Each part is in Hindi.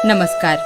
नमस्कार।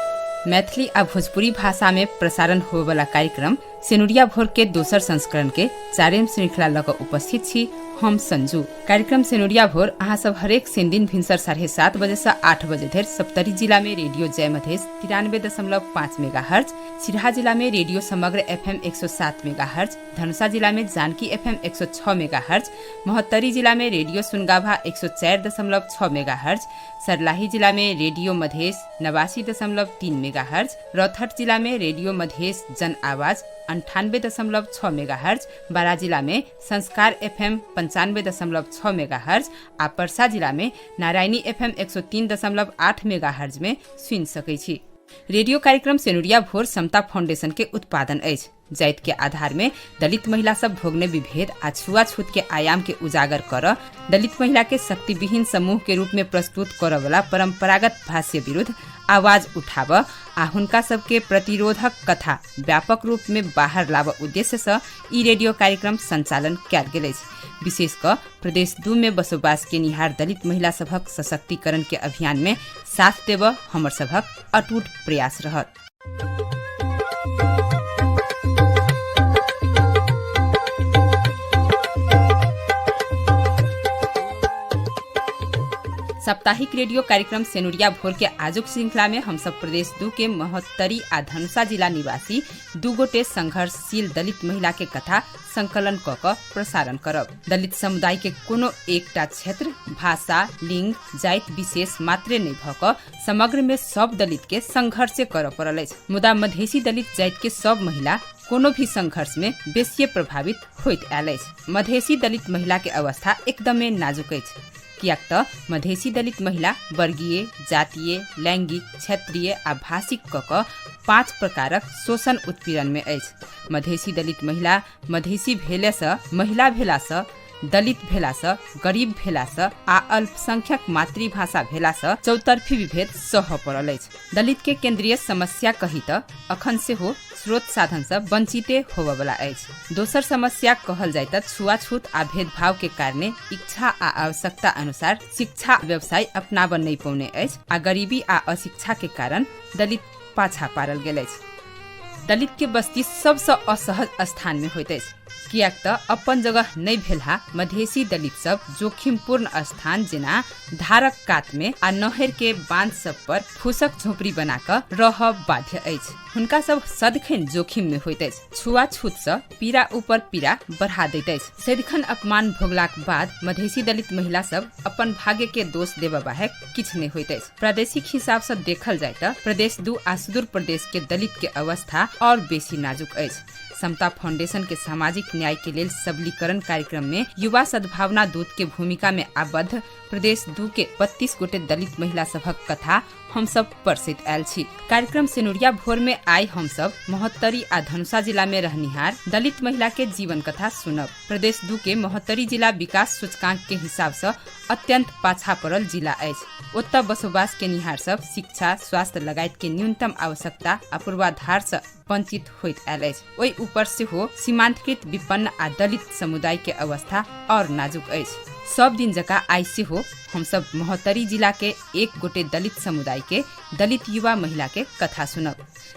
मैथिली आ भोजपुरी भाषा में प्रसारण होए वाला कार्यक्रम सेनुरिया भोर के दोसर संस्करण के 4वें श्रृंखला लग उपस्थित छी हम संजू। कार्यक्रम सेनुरिया भोर अहाँ सब हरेक दिन दिन भिनसर 7:30 बजे से 8 बजे धरि सप्तरी जिला में रेडियो जय मधेश 93.5 मेगाहर्ज, सिराहा जिला में रेडियो समग्र FM 107 मेगाहर्ज, धनुषा जिला में जानकी FM 106 मेगाहर्ज, महोत्तरी जिला में रेडियो सुनगाभा 104.6 मेगाहर्ज, सर्लाही जिला में रेडियो मधेश 89.3 मेगाहर्ज, रौतहट जिला में रेडियो मधेश जन आवाज 98.6 मेगाहर्ज, बारा जिला में संस्कार FM 95.6 मेगाहर्ज आ पर्सा जिला में नारायणी FM 103.8 मेगाहर्ज में सुनि सकै छी। रेडियो कार्यक्रम सेनुरिया भोर समता फाउंडेशन के उत्पादन अछि। जाइत के आधार में दलित महिला सब भोगने विभेद आ छुआछूत के आयाम के उजागर कर दलित महिला के शक्तिविहीन समूह के रूप में प्रस्तुत कर वाला परंपरागत भाष्य विरुद्ध आवाज उठाब आ हुनका सबके प्रतिरोधक कथा व्यापक रूप में बाहर लाब उद्देश्य से ई रेडियो कार्यक्रम संचालन कयल गेल अछि। विशेष क प्रदेश 2 में बसोबास के निहार दलित महिला सभक सशक्तिकरण के अभियान में साथ देब हमर सभक अटूट प्रयास रहत। साप्ताहिक रेडियो कार्यक्रम सेनुरिया भोर के आजुक श्रृंखला में हम सब प्रदेश 2 के महोत्तरी आ धनुषा जिला निवासी 2 गोटे संघर्षशील दलित महिला के कथा संकलन क प्रसारण करब। दलित समुदाय के कोनो एकटा क्षेत्र, भाषा, लिंग, जाइत विशेष मात्रे नहीं भ समग्र में सब दलित के संघर्ष कर पड़ल अछि। मुदा मधेसी दलित जाइत के सब महिला कोनो भी संघर्ष में बेसी प्रभावित होइत आयल अछि। मधेसी दलित महिला के अवस्था एकदमै नाजुक अछि। कियाक त मधेसी दलित महिला वर्गीय, जातीय, लैंगिक, क्षेत्रीय आ भाषिक क 5 प्रकारक शोषण उत्पीड़न में अछि। मधेसी दलित महिला मधेसी भेला से, महिला भेला से, दलित भेला से, गरीब भेला से आ अल्पसंख्यक मातृभाषा भेला से चौतरफी विभेद सह पड़ल अछि। दलित के केंद्रीय समस्या कही त अखन से हो स्रोत साधन से वंचिते होबे वाला अछि। दोसर समस्या कहल जाय त छुआछूत आ भेदभाव के कारणे इच्छा आ आवश्यकता अनुसार शिक्षा व्यवसाय अपनाब नहीं पौने अछि आ गरीबी आ अशिक्षा के कारण दलित पाछा पारल गेल अछि। दलित के बस्ती सबसे असहज स्थान में होइत अछि। कियाक त अपन जगह नहीं भेलहा मधेसी दलित सब जोखिमपूर्ण स्थान जेना धारक कात में आ नहर के बांध सब पर फूसक झोपड़ी बना कर रह बाध्य अछि। हुनका सब सदखन जोखिम में होइत अछि। छुआछूत से पीड़ा ऊपर पीड़ा बढ़ा दैत अछि। सदिखन अपमान भोगलाक बाद मधेसी दलित महिला सब अपन भाग्य के दोष देबा बाहेक किछ नहीं होइत अछि। प्रादेशिक हिसाब से देखल जाय त प्रदेश 2 आ सुदूर प्रदेश के दलित के अवस्था और बेसी नाजुक अछि। समता फाउंडेशन के सामाजिक न्याय के लेल सबलीकरण कार्यक्रम में युवा सद्भावना दूत के भूमिका में आबद्ध प्रदेश 2 के 32 गोटे दलित महिला सभक कथा हम सब परसित आयल छी। कार्यक्रम सेनुरिया भोर में आई हम सब महोत्तरी आ धनुषा जिला में रहनिहार दलित महिला के जीवन कथा सुनब। प्रदेश 2 के महोत्तरी जिला विकास सूचकांक के हिसाब से अत्यंत पाछा पड़ल जिला अछि। ओतऽ बसोबास के निहार सब शिक्षा, स्वास्थ्य लगायत के न्यूनतम आवश्यकता आ पूर्वाधार से वंचित होइत आयल अछि। ओहि ऊपर से हो सीमांतकृत विपन्न आ दलित समुदाय के अवस्था और नाजुक अछि। सब दिन जका आई से हो हम सब महोत्तरी जिला के एक गोटे दलित समुदाय के दलित युवा महिला के कथा सुनब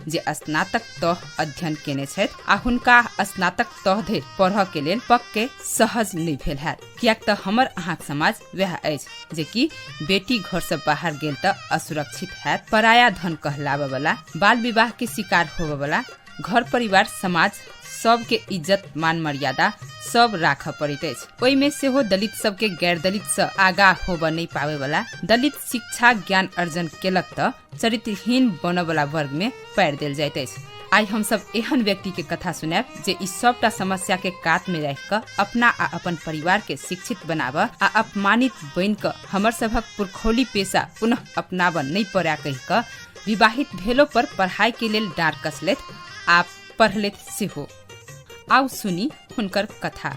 जे स्नातक तह अध्ययन केने छथि आ हुनका स्नातक तह धरि पढ़ के लेल पक्के सहज नहीं भेल है। कियाक त हमर अहाँक समाज वह अछि जे कि बेटी घर से बाहर गेल त असुरक्षित है, पराया धन कहलावे वाला, बाल विवाह के शिकार होवे वाला, घर परिवार समाज सब के इज्जत मान मर्यादा सब राख पड़ित अछि। ओहि में से हो दलित सब के गैर दलित से आगा होब नहीं पावे वाला, दलित शिक्षा ज्ञान अर्जन केलक त चरित्रहीन बन वाला वर्ग में पैर देल जाइत अछि। आई हम सब एहन व्यक्ति के कथा सुनाब जे इस सबटा समस्या के कात में रह कर अपना आ अपन परिवार के शिक्षित बनाब आ अपमानित बन कर हमर सभक पुरखौली पेशा पुनः अपनाब नहीं पड़ा कह कर विवाहित भेलो पर पढ़ाई के लेल डार कसलेत आ पढ़लेत सेहो। आउ सुनी हुनकर कथा।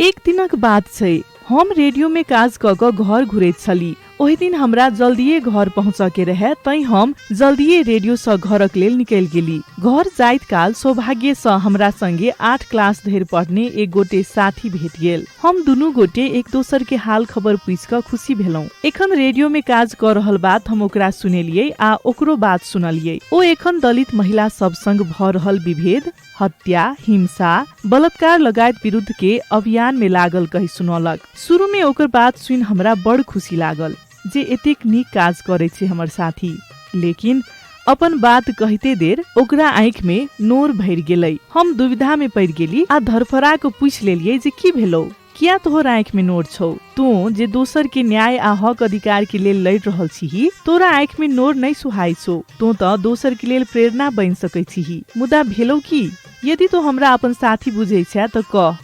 एक दिनक बात छै, हम रेडियो में काज क घर घुरैत छली। ओहि दिन हमरा जल्दिए घर पहुँच के रहे, तै हम जल्दिए रेडियो सँ घरक लेल निकल गेली। घर जाइत काल सौभाग्य सँ हमरा संगे 8 क्लास धरि पढ़ने एक गोटे साथी भेट गेल। हम दुनू गोटे एक दोसर के हाल खबर पूछ क खुशी भेलौं। एखन रेडियो में काज कर रहल बात हम ओकरा सुनेलियै आ ओकरो बात सुनलियै। ओ एखन दलित महिला सब संग भ रहल विभेद, हत्या, हिंसा, बलात्कार लगायत विरुद्ध के अभियान में लागल कहि सुनौलक। शुरू में ओकर बात सुन हमरा बड़ खुशी लागल जे एतेक नीक काज करे छै हमर साथी, लेकिन अपन बात कहते देर ओकरा आँख में नोर भर गेलै। हम दुविधा में पड़ गेली आ धरफरा के पूछ लेलियै जे की भेलौ, किया तोहर आँख में नोर छौ? तू जे दोसर के न्याय आ हक अधिकार के लेल लड़ रहल छी, तोरा आँख में नोर नहीं सुहाई छौ। तू तो दोसर के लेल प्रेरणा बन सकै छी। मुदा भेलौ की? यदि तो हमरा अपन साथी बुझै छै त कह,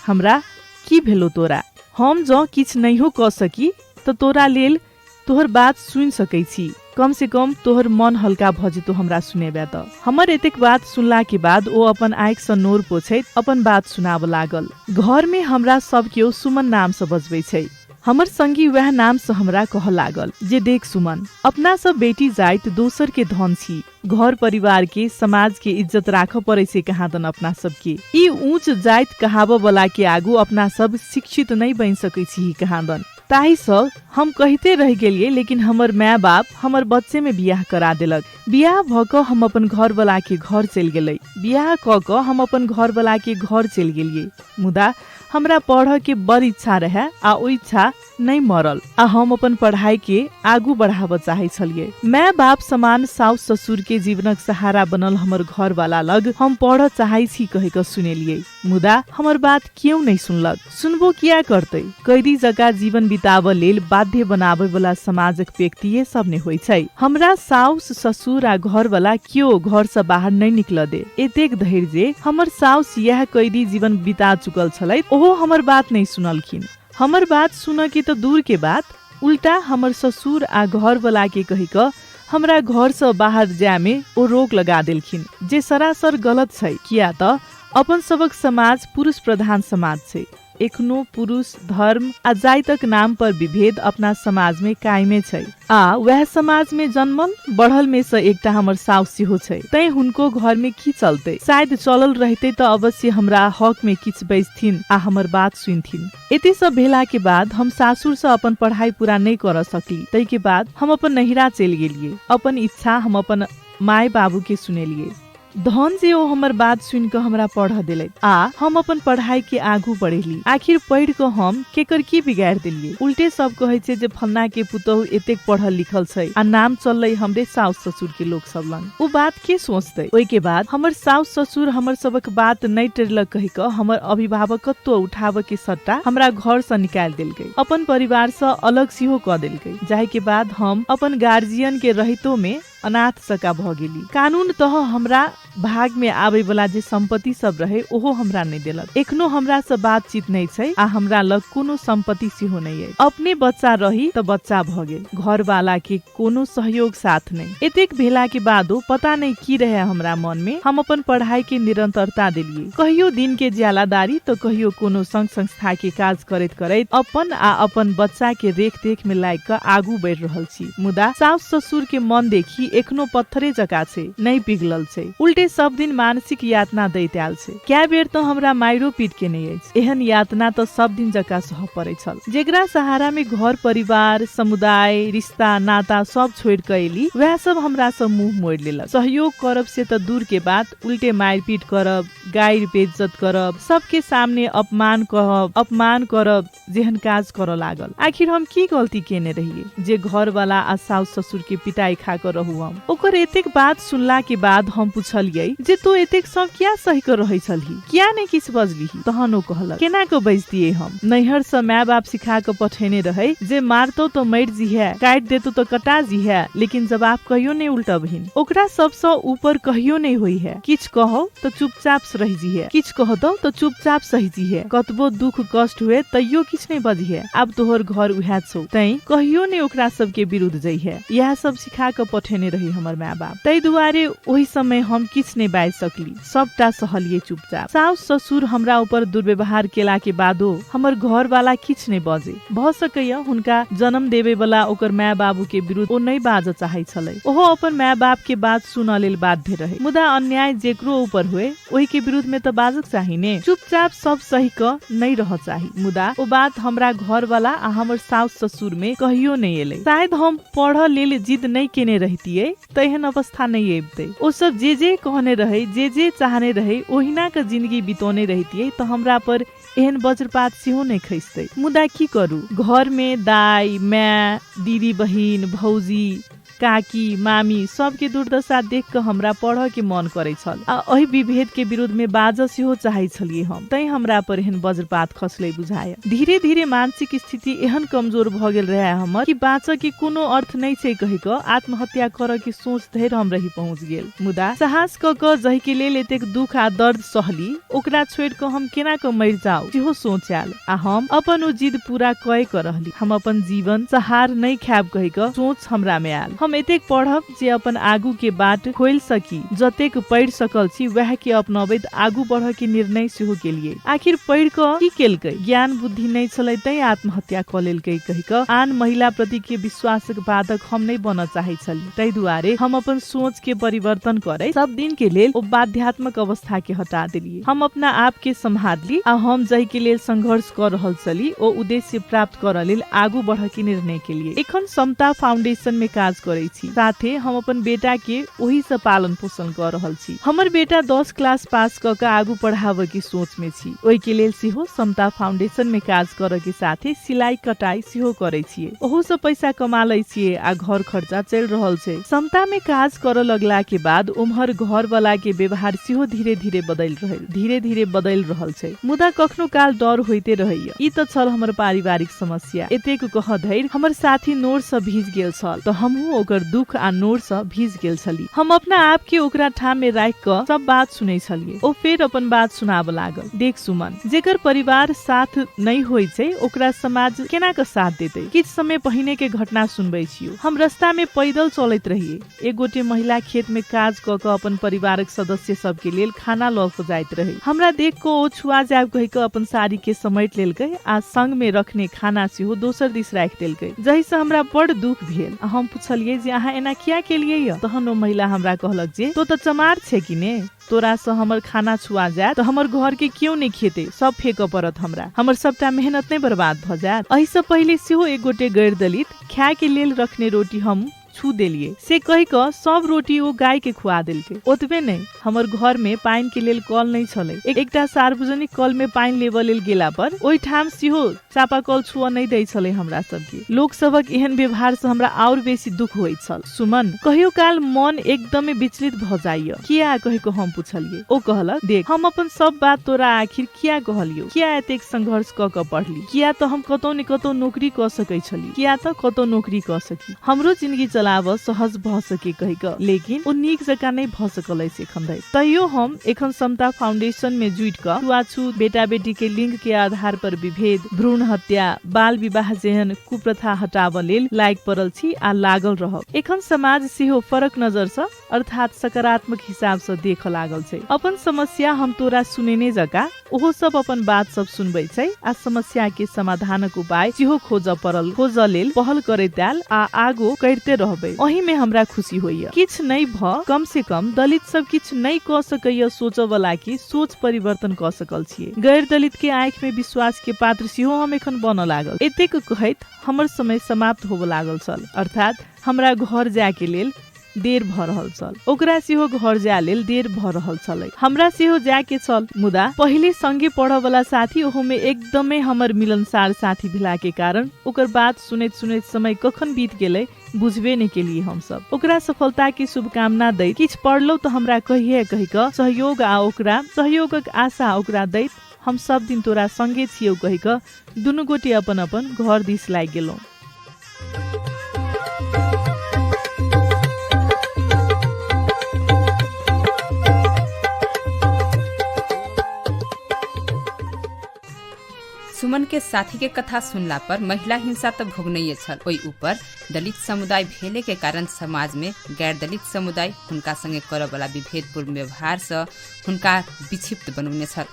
हमरा की भेलौ तोरा? हम जो किछ नहियो क सकी त तोरा लेल तोहर बात सुन सकै छी। कम से कम तोहर मन हल्का भ जेतो हमरा सुनेबे त। हमर एतेक बात सुनला के बाद ओ अपन आँख सँ नोर पोछैत अपन बात सुनाब लागल। घर में हमरा सब केओ सुमन नाम से बजबै छै। हमर संगी वह नाम से हमरा कह लागल जे देख सुमन, अपना सब बेटी जाइत दोसर के धन छी। घर परिवार के, समाज के इज्जत राख पड़े छै कहाँ दन अपना सबके। ई ऊंच जाइत कहाब वाला के आगू अपना सब शिक्षित नहीं बन सकै छी कहाँ दन। ताही सब हम कहते रह गेलिए, लेकिन हमर माय बाप हमर बच्चे में बियाह करा देलक। बियाह भ क हम अपन घर वाला के घर चल गेलै। बियाह क क हम अपन घर वाला के घर चल गेलिए। मुदा हमरा पढ़ के बड़ इच्छा रहे आ ओ इच्छा नहीं मरल आ हम अपन पढ़ाई के आगू बढ़ाब चाहे छलिए। माय बाप समान साउस ससुर के जीवनक सहारा बनल हमर घर वाला लग हम पढ़ चाहे छी कहे क सुनेलिए। मुदा हमर बात क्यों नहीं सुनलक? सुनबो किया करते? कैदी जका जीवन बिताब लेल बाध्य बनाबे वाला समाजक व्यक्ति सब ने होइ छै। हमरा साउस ससुर आ घर वाला क्यों घर से बाहर नहीं निकल दे। एतेक धैर्य हमर साउस यह कैदी जीवन बिता चुकल छलै, ओहो हमर बात नहीं सुनलखिन। हमर बात सुन के तो दूर के बात, उल्टा हमर ससुर आ घर वाला के कहि क हमरा घर से बाहर जाय में ओ रोक लगा देलखिन, जे सरासर गलत छै। किया त अपन सबक समाज पुरुष प्रधान समाज छै। एखनो पुरुष, धर्म आ जातिक नाम पर विभेद अपना समाज में कायमे छै। आ वह समाज में जन्मल बढ़ल में से एकटा हमर साउस सेहो छै। तै हुनको घर में की चलते? शायद चलल रहते तो अवश्य हमरा हक में किछ बजथिन आ हमर बात सुनथिन। एते सब भेला के बाद हम सासुर से अपन पढ़ाई पूरा नहीं कर सकली। तै के बाद हम अपन नहिरा चल गेलिए। अपन इच्छा हम अपन माय बाबू के सुनेलिए। धन जे ओ हमर बात सुन के हमरा पढ़ दिले आ हम अपन पढ़ाई के आगू बढ़ेली। आखिर पढ़ के हम केकर की बिगाड़ दिलिए? उल्टे सब कहे छै जे फन्ना के पुतहु एतेक पढ़ल लिखल छै आ नाम चललै हमरे साउस ससुर के लोग सब लंग। ओ बात के सोचते? ओइ के बाद हमर साउस ससुर हमर सबक बात नहीं टेरलक कहि क हमर अभिभावकत्व उठाव के सट्टा हमरा घर से निकाल देलकै, अपन परिवार से अलग सेहो क देलकै। जाहि के बाद हम अपन गार्जियन के रहितो में अनाथ सका भ गेली। कानून तह हमरा भाग में आवे वाला जे संपत्ति सब रहे ओहो हमरा नहीं देलक। एखनो हमरा से बातचीत नहीं छै आ हमरा लग कोनो संपत्ति सेहो नहीं है। अपने बच्चा रही त बच्चा भ गेल, घर वाला के कोनो सहयोग साथ नहीं। एतेक भेला के बादो पता नहीं की रहे हमरा मन में, हम अपन पढ़ाई के निरंतरता देलिए। कहियो दिन के ज्यालादारी तो कहियो कोनो संघ संस्था के काज करैत करैत अपन आ अपन बच्चा के रेख देख में लाग क आगू बढ़ रहल छी। मुदा साउस ससुर के मन देखी एखनो पत्थरे जका छै, नहीं पिघलल छै। उल्टे सब दिन मानसिक यातना दैत आयल छै। क्या बेर तो हमरा मायरो पीट के नहीं अछि। एहन यातना तो सब दिन जका सह पड़े छल। जेकरा सहारा में घर परिवार, समुदाय, रिश्ता नाता सब छोड़ के एली, वह सब हमरा से मुंह मोड़ लेलक। सहयोग करब से तो दूर के बात, उल्टे मारपीट करब, गायर बेइज्जत करब, सबके सामने अपमान करब जेहन काज कर लागल। आखिर हम की गलती केने रहिए जे घर वाला आ साउस ससुर के पिटाई खा कर रहू? हम ओकर एतेक बात सुनला के बाद हम पूछलिए जे तू एतेक सब क्या सही कर रही छलही, क्या नहीं किछ बजली? तहन ओ कहलक केना को बजतिए? हम नैहर से माय बाप सिखा के पठेने रहे जे मारतो तो मर जीहे, काट देतो तो कटा जीहे, लेकिन जवाब कहियो नहीं उल्टा बहिन। ओकरा सबसे ऊपर कहियो नहीं होई है। किछ कहो तो चुपचाप रह जीहे, किछ कह दो तो चुपचाप सही जीहे, कतबो दुख कष्ट हुए तैयो किछ नहीं बजिहे। अब तोहर घर उहे छौ, तै कहियो नहीं ओकरा सब के विरुद्ध जइहे। यह सब सिखा के पठेने रही हमर माय बाप। तै दुआरे ओहि समय हम किछ नै बाज सकली, सबटा सहलिए चुपचाप। साउस ससुर हमरा ऊपर दुर्व्यवहार केला के बादो हमर घर वाला किछ नै बजे। भ सकैया हुनका जन्म देवे वाला ओकर माय बाबू के विरुद्ध ओ नै बाज चाहै छलै। ओहो अपन माय बाप के बात सुन लेल बाध्य रहे। मुदा अन्याय जेकरो ऊपर हुए ओही के विरुद्ध में त बाजक चाही ने। चुपचाप सब सही क नै रह चाही। मुदा ओ बात हमरा घर वाला आ हमर साउस ससुर में कहियो नै एले। शायद हम पढ़ लेल जिद नै केने रहतियै त एहन अवस्था नै एबते। ओ सब जे कहने रहे, जे चाहने रहे ओहिना के जिंदगी बितौने रहतियै त हमरा पर एहन वज्रपात सेहो नै खैसतै। मुदा की करू, घर में दाई माय, दीदी बहिन, भौजी, काकी, मामी सबके दुर्दशा देख के हमरा पढ़ के मन करे छल आ एही विभेद के विरोध में बाज सेहो चाहै छलिए हम। तै हमरा पर एहन वज्रपात खसले बुझाय। धीरे धीरे मानसिक स्थिति एहन कमजोर भ गेल रहे हमर कि बाँच के कोनो अर्थ नै छै कहि क आत्महत्या कर के सोच धरि हम रही पहुँच गेल। मुदा साहस क जहि के लेल एतेक दुख आ दर्द सहली, ओकरा छोड़ क हम केना क मर जाऊ सेहो सोचाल आ हम अपन ओ जिद पूरा कए क रहली। हम अपन जीवन सहार नै खाब कहि क सोच हमरा में आयल। हम एतेक पढ़ब जे अपन आगू के बाट खोल सकी, जतेक पढ़ सकल छी वह के अपनाबैत आगू बढ़ के निर्णय सेहो केलिए। आखिर पढ़ क की केलकै, ज्ञान बुद्धि नै छलै तै आत्महत्या क लेलकै कहि क आन महिला प्रति के विश्वासक बाधक हम नै बन चाहै छली। तै दुआरे हम अपन सोच के परिवर्तन करे सब दिन के लेल ओ बाध्यात्मक अवस्था के हटा देलिए। हम अपना आप के संभालली आ हम जहि के लेल संघर्ष कर रहल छली ओ उद्देश्य प्राप्त कर लेल आगू बढ़ के निर्णय केलिए। एखन समता फाउंडेशन में काज करे छी। साथे हम अपन बेटा के ओही से पालन पोषण कर रहल छी। हमर बेटा 10 क्लास पास क के आगू पढ़ावे की सोच में छी। ओहि के लेल सेहो समता फाउंडेशन में काज करे के साथे सिलाई कटाई सेहो करे छिए। ओहो से पैसा कमा लै छिए आ घर खर्चा चल रहल छै। समता में काज कर लगला के बाद उम्हर घर वाला के व्यवहार सेहो धीरे धीरे बदल रहल छै। मुदा कखनो काल डर होइते रहैया। ई त छल हमर पारिवारिक समस्या। एतेक कह धैर हमर साथी नोर से भीज गेल छल त हमहू ओकर दुख आ नोर से भीज गेल छली। हम अपना आप के ओकरा ठाम में राख क सब बात सुनै छलिए। ओ फेर अपन बात सुनाब लागल। देख सुमन, जेकर परिवार साथ नहीं होय छै ओकरा समाज केना के साथ देतै। किछ समय पहिने के घटना सुनबै छियो। हम रास्ता में पैदल चलैत रहिए। एक गोटे महिला खेत में काज क के अपन परिवारक सदस्य सब के लेल खाना ल के जाइत रहे। हमरा देख क ओ छुआ जाब कहि के अपन साड़ी के समेट लेलकै आ संग में रखने खाना सेहो दोसर दिस राख देलकै। जहि से हमरा बड़ दुख भेल। हम पुछलिए जे अहाँ एना किया केलिए य? तहन ओ महिला हमरा कहलक जे तो त चमार छे कि ने, तोरा से हमर खाना छुआ जाए तो हमर घर के क्यों नहीं खेते, सब फेंक पड़त हमरा, हमर सबटा मेहनत नहीं बर्बाद भ जात। एहि से पहले सेहो एक गोटे गैर दलित खाए के लेल रखने रोटी हम छू देलिए से कहि क सब रोटी ओ गाय के खुआ देलकै। ओतबे नहीं, हमर घर में पानी के लेल कल नहीं छलै। एकटा सार्वजनिक कल में पानी लेबा लेल गेला पर ओहि ठाम सेहो चापाकल छुआ नहीं दै छलै हमरा सबके। लोक सबक एहन व्यवहार से हमरा और बेसी दुख होइत छल। सुमन, कहियो काल मन एकदमै विचलित भ जाइय। किया कहि क हम पुछलिए। ओ कहलक, देख हम अपन सब बात तोरा आखिर किया कहलियो, किया एतेक संघर्ष क के पढ़ली, किया त हम कतौ न कतौ नौकरी क सकै छली, किया त कतौ नौकरी क सकी, हमरो जिंदगी चलाव सहज भ सके कहि क। लेकिन ओ नीक जका नहीं भ सकलै से खन्दै। तैयो हम एखन समता फाउंडेशन में जुट क छुआछूत, बेटा बेटी के लिंग के आधार पर विभेद, भ्रूण हत्या, बाल विवाह जेहन कुप्रथा हटाव लेल लायक पड़ल छी आ लागल रहब। एखन समाज सेहो फरक नजर से अर्थात सकारात्मक हिसाब से देख लागल छै। अपन समस्या हम तोरा सुनेने जका ओहो सब अपन बात सब सुनबै छै आ समस्या के समाधानक उपाय सेहो खोज लेल पहल करैत आयल आ आगो करते रहबै। ओही में हमरा खुशी होइया। किछ नहीं भ कम से कम दलित सब किछ नहीं क सकैया सोच वाला की सोच परिवर्तन क सकल छिए। गैर दलित के आंख में विश्वास के पात्र सेहो हम एखन बन लागल। एतेक कहैत हमर समय समाप्त होब लागल छल, अर्थात हमरा घर जाय के लेल देर भ रहल छल। ओकरा सेहो घर जाय लेल देर भ रहल छलै। हमरा सेहो जाय के छल। मुदा पहिले संगे पढ़ वाला साथी ओहो में एकदमै हमर मिलनसार साथी भेला के कारण ओकर बात सुनैत सुनैत समय कखन बीत गेलै बुझबे नहीं केलिए। हम सब ओकरा सफलता के शुभकामना दैत किछ पढ़लौ त हमरा कहिए कहि क सहयोग आ ओकरा सहयोगक आशा ओकरा दैत हम सब दिन तोरा संगे छियौ कहि क दुनू गोटे अपन अपन घर दिस लागि गेलौं। सुमन के साथी के कथा सुनला पर महिला हिंसा तो भोगनैये छल, ओई ऊपर दलित समुदाय भेले के कारण समाज में गैर दलित समुदाय हुनका संगे करऽ वाला विभेदपूर्ण व्यवहार से हुनका विक्षिप्त बनौने छल।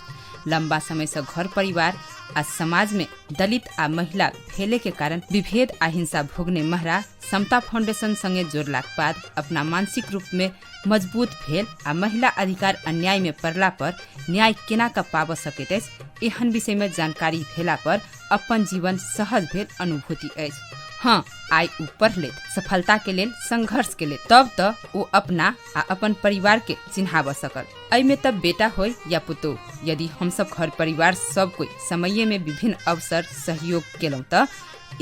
लंबा समय से घर परिवार आ समाज में दलित आ महिला भेले के कारण विभेद आ हिंसा भोगने महरा समता फाउंडेशन संगे जोड़लाक बाद अपना मानसिक रूप में मजबूत भेल आ महिला अधिकार अन्याय में पड़ला पर न्याय केना का पाब सकैत अछि एहन विषय में जानकारी भेला पर अपन जीवन सहज भेल अनुभूति अछि। हाँ, आइ ऊपर ले सफलता के लेल संघर्ष के लेल तब त वो अपना आ अपन परिवार के चिन्हाव सकल। एहिमे तब बेटा होय या पुतोह, यदि हम सब घर परिवार सब कोई समय में विभिन्न अवसर सहयोग केलौं त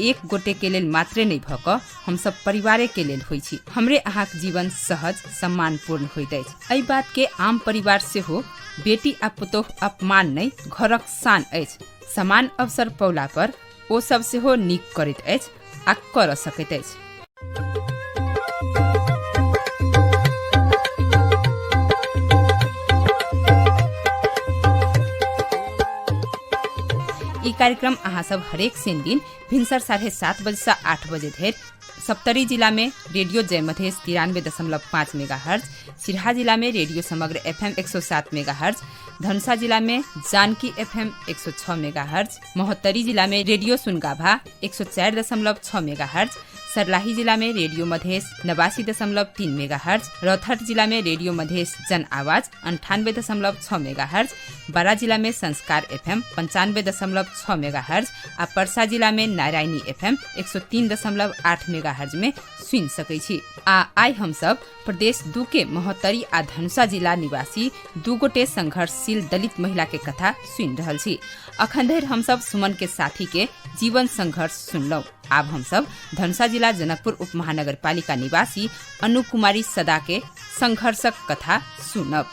एक गोटे के लेल मात्रे नहीं भक हम सब परिवारे के लेल होई छी। हमरे अहाँ के जीवन सहज सम्मानपूर्ण होइत अछि। एहि बात के आम परिवार से हो बेटी आ पुतोह अपमान नहीं घरक शान अछि। समान अवसर पौला पर ओ सब से हो नीक करैत अछि आ कर सकैत अछि। ई कार्यक्रम अहाँ सब हरेक शनि दिन भिनसर 7:30 बजे से 8 बजे धरि सप्तरी जिला में रेडियो जय मधेश 93.5 मेगाहर्ज, सिरहा जिला में रेडियो समग्र FM 107 मेगाहर्ज, धनुषा जिला में जानकी FM 106 मेगाहर्ज, महोत्तरी जिला में रेडियो सुनगाभा 104.6 मेगाहर्ज, सर्लाही जिला में रेडियो मधेश 89.3 मेगाहर्ज, रौतहट जिला में रेडियो मधेश जन आवाज 98.6 मेगाहर्ज, बारा जिला में संस्कार FM 95.6 मेगाहर्ज आ परसा जिला में नारायणी FM 103.8 मेगाहर्ज में सुन सकै छी। आइ हम सब प्रदेश 2 के महोत्तरी आ धनुषा जिला निवासी 2 गोटे संघर्षशील दलित महिला के कथा सुन रहल छी। अखन धरि हम सब सुमन के साथी के जीवन संघर्ष सुनलौ। आब हम सब धनुषा जिला जनकपुर उप महानगर पालिका निवासी अनु कुमारी सदा के संघर्षक कथा सुनब।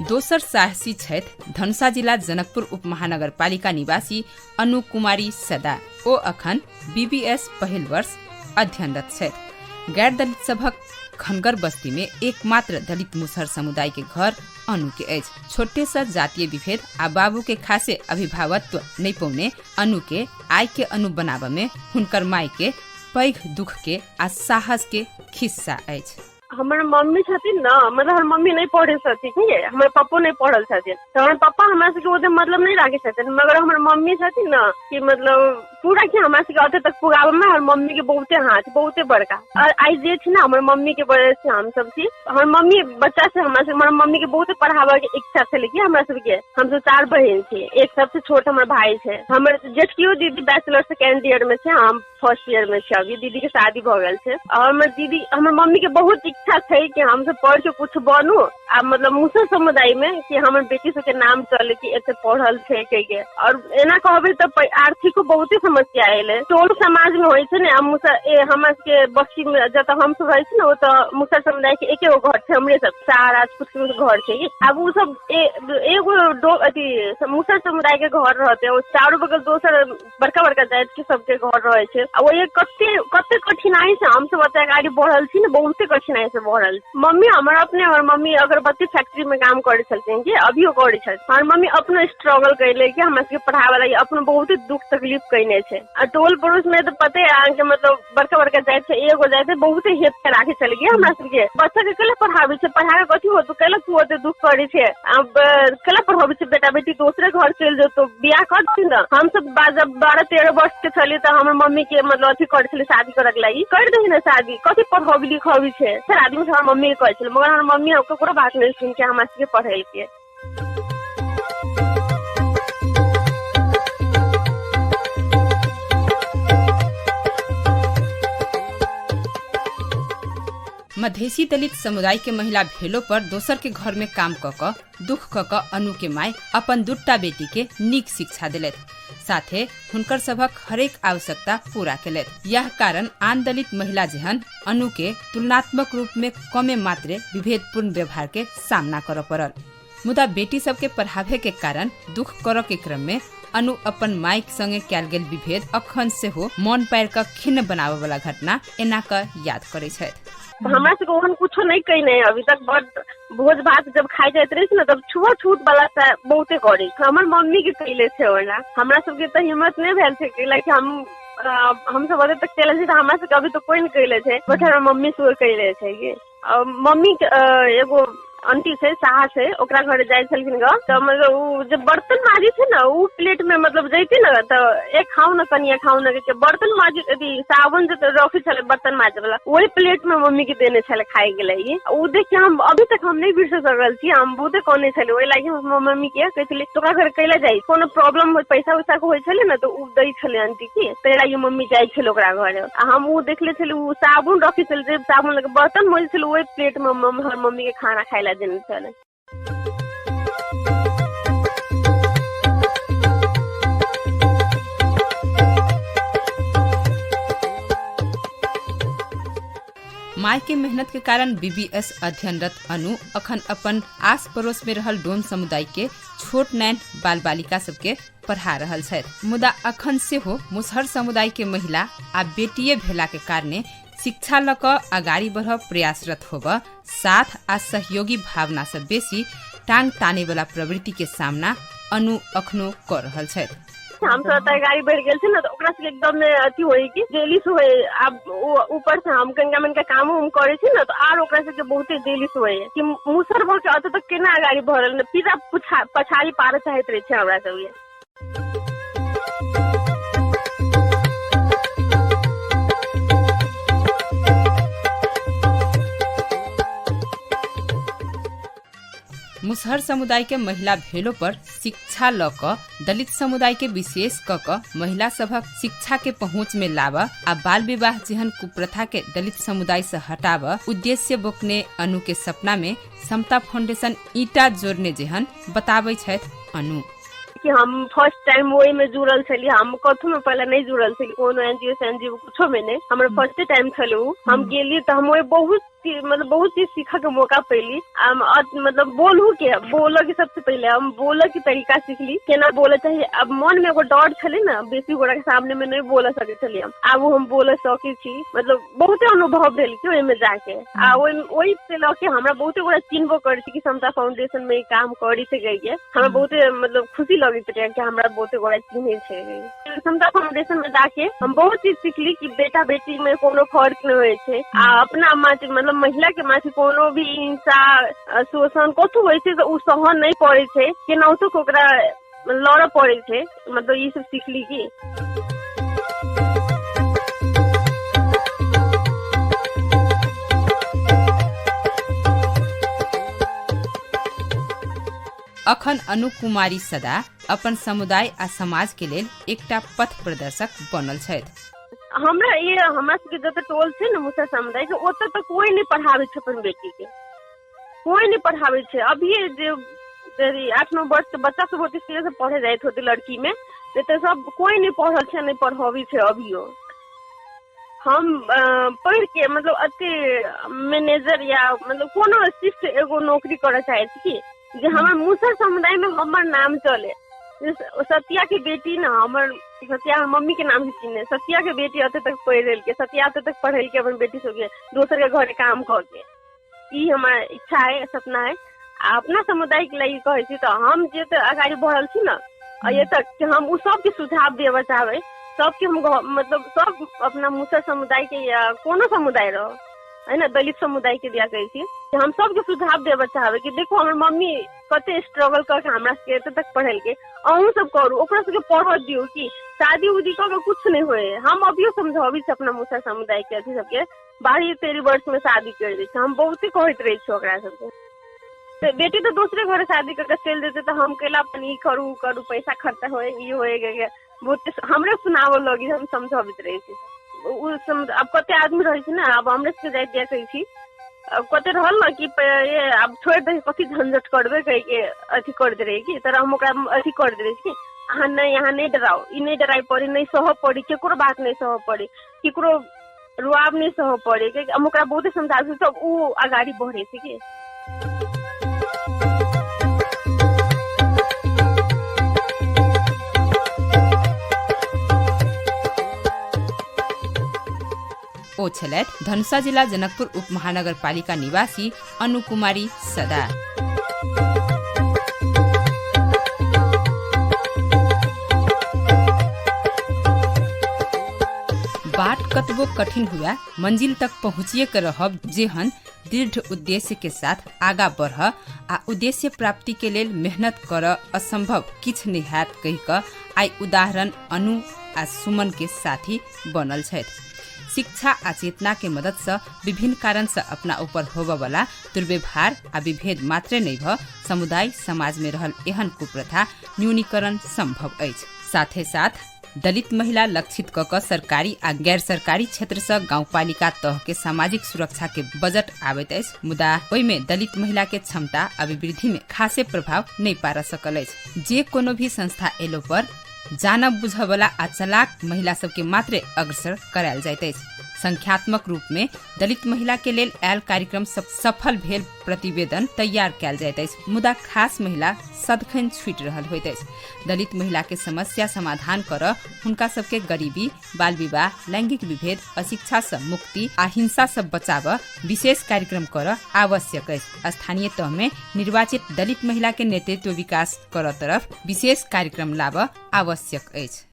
दोसर साहसी छथि धनुषा जिला जनकपुर उप महानगर पालिका निवासी अनु कुमारी सदा। ओ अखन BBS पहिल वर्ष अध्ययनरत छथि। गैर दलित सभक खनगर बस्ती में एकमात्र दलित मुसहर समुदाय के घर अनु के अछि। छोटे सा जातीय विभेद आ बाबू के खासे अभिभावत्व नहीं पौने अनु के आय के अनु बनाब में हुनकर माय के पैघ दुख के आ साहस के खिस्सा अछि। हमर मम्मी छथिन न, मतलब हमर मम्मी नहीं पढ़े छथिन, ठीक है, हमर पप्पो नहीं पढ़ल छथिन, तो हमर पप्पा हमरा से ओते मतलब नहीं राखे छथिन, मगर हमर मम्मी छथिन न कि मतलब पूरा के हमरा से ओते तक पुगावे में हमर मम्मी के बहुते हाथ बहुते बड़का। और आई जे छी ना हमर मम्मी के वजह से हम सब छी। हमर मम्मी बच्चा से हमरा से हमर मम्मी के बहुते पढ़ावे के इच्छा छले कि हमरा सब के। हम सब 4 बहन छी, एक सबसे छोट हमर भाई छै। हमर जेठकियो दीदी बैचलर सेकेंड ईयर में छै, हम फर्स्ट ईयर में छै। अभी दीदी के शादी भ गेल छै। और हमर दीदी हमर मम्मी के बहुत इच्छा छै कि हम सब पढ़ के कुछ बनू आ मतलब मुसहर समुदाय में कि हमर बेटी सब के नाम चले कि एते पढ़ल छै के। और एना कहबे त आर्थिक बहुत समस्या आएले। टोल समाज में होय छै ने, हमर के बस्ती में जत हम सब रहै छी न, ओ त मुसहर समुदाय के एके गो घर छै, हमरे सब 4 राजपूत के घर छै। अब उ सब एगो अथी मुसहर समुदाय के घर रहते, ओ चारों बगल दोसर बड़का बड़का जात के सबके घर रहे छै। वो ये कते कठिनाई से हम सब ओते गाड़ी बढ़ल छी न, बहुते कठिनाई से बढ़ल। मम्मी हमर अपने हमर मम्मी अगरबत्ती फैक्ट्री में काम करे छलथिन कि अभियो करे छै। हमर मम्मी अपनो स्ट्रगल कैले कि हमरा सबके पढ़ावे लागि अपनो बहुत दुख तकलीफ कैने छै। आ टोल पड़ोस में तो पते है कि मतलब बड़का बड़का जात छै, एगो जात छै बहुते हेप के राखे चल गया हमरा सबके। बच्चा के केला पढ़ावे छै, पढ़ा के कथि हो तो केला तू ओते दुख करे छै। अब केला पढ़ावे छै, बेटा बेटी दूसरे घर चल जो तो बियाह कर दी न। हम सब 12-13 वर्ष के छली त हमर मम्मी के मतलब अथी करे छले शादी करे के लागि। कर दही न शादी, कथि पढ़ावी लिखावी छै। फिर आदमी से हमर मम्मी के कहै छले, मगर हमर मम्मी ओकरो बात नहीं सुन के हमरा सबके पढ़ेल के। मधेसी दलित समुदाय के महिला भेलो पर दोसर के घर में काम क दुख क अनु के माय अपन 2टा बेटी के नीक शिक्षा दिलैत, साथे हुनकर सबक हरेक आवश्यकता पूरा केलैत। यह कारण आन दलित महिला जेहन अनु के तुलनात्मक रूप में कमे मात्रे विभेदपूर्ण व्यवहार के सामना कर पड़ल। मुदा बेटी सबके पढ़ावे के कारण दुख कर के क्रम में अनु अपन माइक संगे कैल गेल विभेद अखन से हो मन पैर का खिन्न बनावे वाला घटना एना का याद करे छथि। हमरा से ओहन कुछो नहीं कही है अभी तक। बट भोज भात जब खाई जाते रही ना तब छुआ छूत वाला बहुते करे हमर मम्मी के कैले छे ओना। हमरा सबके तो हिम्मत नहीं भेल छे कि हम सब अभी तक चले छे हमरा से कभी तो कोई नहीं कैले छे बट हमरा मम्मी से कैले छे। मम्मी एगो आंटी से साहा से ओकरा घर जाय छलखिन ग तो मतलब उ जब बर्तन माजी थे ना उ प्लेट में मतलब जैती ना तो एक खाऊ ना कनिया खाऊ ना के बर्तन माजी यदि साबुन जो रखी छले बर्तन माजे वाला वही प्लेट में मम्मी के देने छले खाए के लिए। उ देख के हम अभी तक हम नहीं बिसर सकल छी। हम बहुते कोने छले वही लागी हम मम्मी के कहली तोरा घर कैला जाई कोनो प्रॉब्लम हो पैसा वैसा को होय छले ना तो उ दई छले आंटी के ते लागी मम्मी जाय छले ओकरा घर। हम उ देखले छले उ साबुन रखी छले साबुन लगे बर्तन मोल छले वही प्लेट में हर मम्मी के खाना खाइला देने छले। माय के मेहनत के कारण बीबीएस अध्ययनरत अनु अखन अपन आस पड़ोस में रहल डोम समुदाय के छोट नैन बाल बालिका सबके पढ़ा रहल छथि। मुदा अखन से हो मुसहर समुदाय के महिला आ बेटिये भेला के कारणे शिक्षा ल क अगाडि बढ़ प्रयासरत होब साथ आ सहयोगी भावना से बेसी टांग ताने वाला प्रवृत्ति के सामना अनु अखनो कर रहल छथि। हम सब गाड़ी बढ़ गए ना तो ओकरा से एकदम अथी होई कि जेलिस होए। अब ऊपर से हम कनिका मनका काम हम करे छी ना तो आर ओकरा से बहुते जेलिस होए कि मुसर भर के अत तक केना गाड़ी भरल न पीछा पछाड़ी पार चाहत रहे छै हमरा सब ये। मुसहर समुदाय के महिला भेलो पर शिक्षा ल क दलित समुदाय के विशेष क महिला सभक शिक्षा के पहुँच में लाव आ बाल विवाह जेहन कुप्रथा के दलित समुदाय से हटाव उद्देश्य बोकने अनु के सपना में समता फाउंडेशन ईटा जोड़ने जेहन बताबै छथि अनु। कि हम फर्स्ट टाइम वही में जुड़ल छली। हम कथो में पहले नहीं जुड़ल छली कोनो एनजीओ कुछो में नहीं। हमारे फर्स्ट टाइम छलू हम गेली तो हम बहुत चीज सीखा के मौका पैली। मतलब बोलो के सबसे पहले हम बोलो की तरीका सीखली केना बोले चाहिए। अब मन में एगो डर छले ना बेसी गोरा के सामने में नहीं बोल सके छली हम अब हम बोले सके छी। मतलब बहुते अनुभव भेल कि ओहि में जाके आ वही से लके हमरा बहुते गोरा चिन्हबो करे छी कि समता फाउंडेशन में काम करी से गई है। हमरा बहुते मतलब खुशी लगित रहे कि हमरा बहुते गोरा चिन्हे छे। समता फाउंडेशन में जाके हम बहुत चीज सीखली कि बेटा बेटी में कोनो फर्क नहीं होय छे। आ अपना मतलब महिला के माथे कोनो भी हिंसा शोषण कथु होय छे तो उ सहन नहीं पड़े छे केना तो ओकरा लड़ पड़े छे। मतलब ये सब सीखली की अखन अनु कुमारी सदा अपन समुदाय आ समाज के लेल एकटा पथ प्रदर्शक बनल छथि। हमरा सबके जते टोल छै ना मुसहर समुदाय के ओते तो कोई नहीं पढ़ावे छै अपन बेटी के कोई नहीं पढ़ावे छै। अभी जे 8-9 वर्ष के बच्चा सब होते से पढ़े जाइत होते लड़की में तो सब कोई नहीं पढ़ल छै नहीं पढ़ावी छै। अभियो हम पढ़ के मतलब अते मैनेजर या मतलब कोनो शिफ्ट एगो नौकरी करे चाहे छी जे हमर मुसहर समुदाय में हमर नाम चले। सतिया के बेटी ना हमर सतिया मम्मी के नाम से चिन्हे सतिया के बेटी अते तक पढ़ के सतिया अते तक पढ़ के अपन बेटी सबके दोसर के घर काम कर के ई हमार इच्छा है सपना है। अपना समुदाय के लिए कहे छी तो हम जे आगाड़ी बढ़ल छी ना ये तक कि हम उ सब के सुझाव देवे चाहबे सबके हम मतलब सब अपना मुसहर समुदाय के या कोनो समुदाय रहो है ना दलित समुदाय के दिया कही थी हम सबके सुझाव देवे चाहबे कि देखो हमर मम्मी कते स्ट्रगल करके हमरा के एते तक पढ़ल के अहूँ सब करू ओकरा सबके पढ़ दियो कि शादी उदी कर कुछ नहीं होए। हम अभियो समझावी से अपना मुसहर समुदाय के अथी सबके 12-13 वर्ष में शादी कर दी हम बहुते कहत रही छी ओकरा सबके बेटी तो दूसरे घर शादी करके चल देते तो हम केला अपन ई करू पैसा खर्चा होए ई होए बहुत हमरे सुनाव लगी हम समझावित रही थी। अब कते आदमी रहे छी ना अब हमरे से जाय दिया कही छी अब कते रहल ना कि ये अब छोड़ दे कथी झंझट करबे कही के अथी कर दे रही की तरह हम ओकरा अथी कर दे रही की अहाँ नहीं डराओ ई नहीं डराई पड़ी नहीं सह पड़ी केकरो बात नहीं सह पड़ी केकरो रुआब नहीं सह पड़ी कि हम ओकरा बहुते समझाबे सब उ आगाड़ी बढ़े छी की। ओ छलैथ धनुषा जिला जनकपुर उप महानगरपालिका निवासी अनुकुमारी सदा। बाट कतबो कठिन हुआ मंजिल तक पहुँचिए कर रहब जेहन दृढ़ उद्देश्य के साथ आगा बढ़ आ उद्देश्य प्राप्ति के लेल मेहनत कर असंभव किछ नहीं हैत कहि क आई उदाहरण अनु आ सुमन के साथी बनल छथि। शिक्षा आ चेतना के मदद से विभिन्न कारण से अपना ऊपर होबे वाला दुर्व्यवहार आ विभेद मात्रे नहीं भ समुदाय समाज में रहल एहन कुप्रथा न्यूनीकरण संभव अछि। साथे साथ दलित महिला लक्षित कक सरकारी आ गैर सरकारी क्षेत्र से गाउँपालिका तह के सामाजिक सुरक्षा के बजट आबैत अछि, मुदा ओहि में दलित महिला के क्षमता अभिवृद्धि में खासे प्रभाव नहीं पार सकल अछि। जे कोनो भी संस्था एलो पर जानब बुझ वाला आ चलाक महिला सबके मात्रे अग्रसर करायल जाइत अछि। संख्यात्मक रूप में दलित महिला के लेल आयल कार्यक्रम सफल भेल प्रतिवेदन तैयार कैल जाइत अछि, मुदा खास महिला सदखन छूट रहल होइत अछि। दलित महिला के समस्या समाधान कर हुनका सबके गरीबी, बाल विवाह, लैंगिक विभेद, अशिक्षा से मुक्ति आ हिंसा से बचाव विशेष कार्यक्रम कर आवश्यक अछि। स्थानीय तह में निर्वाचित दलित महिला के नेतृत्व विकास कर तरफ विशेष कार्यक्रम लाभ आवश्यक अछि।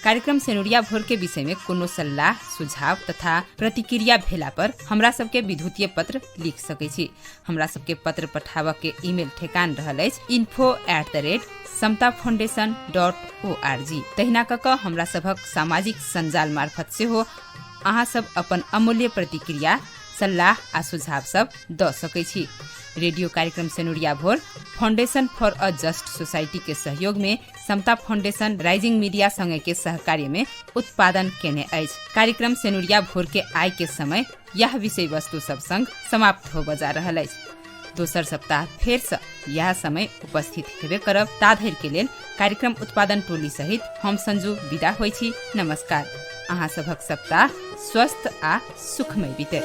कार्यक्रम सेनुरिया भोर के विषय में कोनो सलाह, सुझाव तथा प्रतिक्रिया भेला पर हमरा सबके विद्युतीय पत्र लिख सकै छी। हमरा सबके पत्र पठाबऽ के ईमेल ठेकान रहल अछि info@samtafoundation.org। तहिना कऽ कऽ हमरा सभक सामाजिक संजाल मार्फत से हो अहाँ सब अपन अमूल्य प्रतिक्रिया, सलाह आ सुझाव सब द सकै छी। रेडियो कार्यक्रम सेनुरिया भोर foundation for a just society के सहयोग में समता फाउंडेशन राइजिंग मीडिया संगे के सहकार्य में उत्पादन केने अछि। कार्यक्रम सेनुरिया भोर के आय के समय यह विषय वस्तु सब संग समाप्त हो जा रहल अछि। दोसर सप्ताह फेर से यह समय उपस्थित हेबे करब। ताधरि के लेल कार्यक्रम उत्पादन टोली सहित हम संजू विदा होइ छी। नमस्कार। अहाँ सभक सप्ताह स्वस्थ आ सुखमय बीते।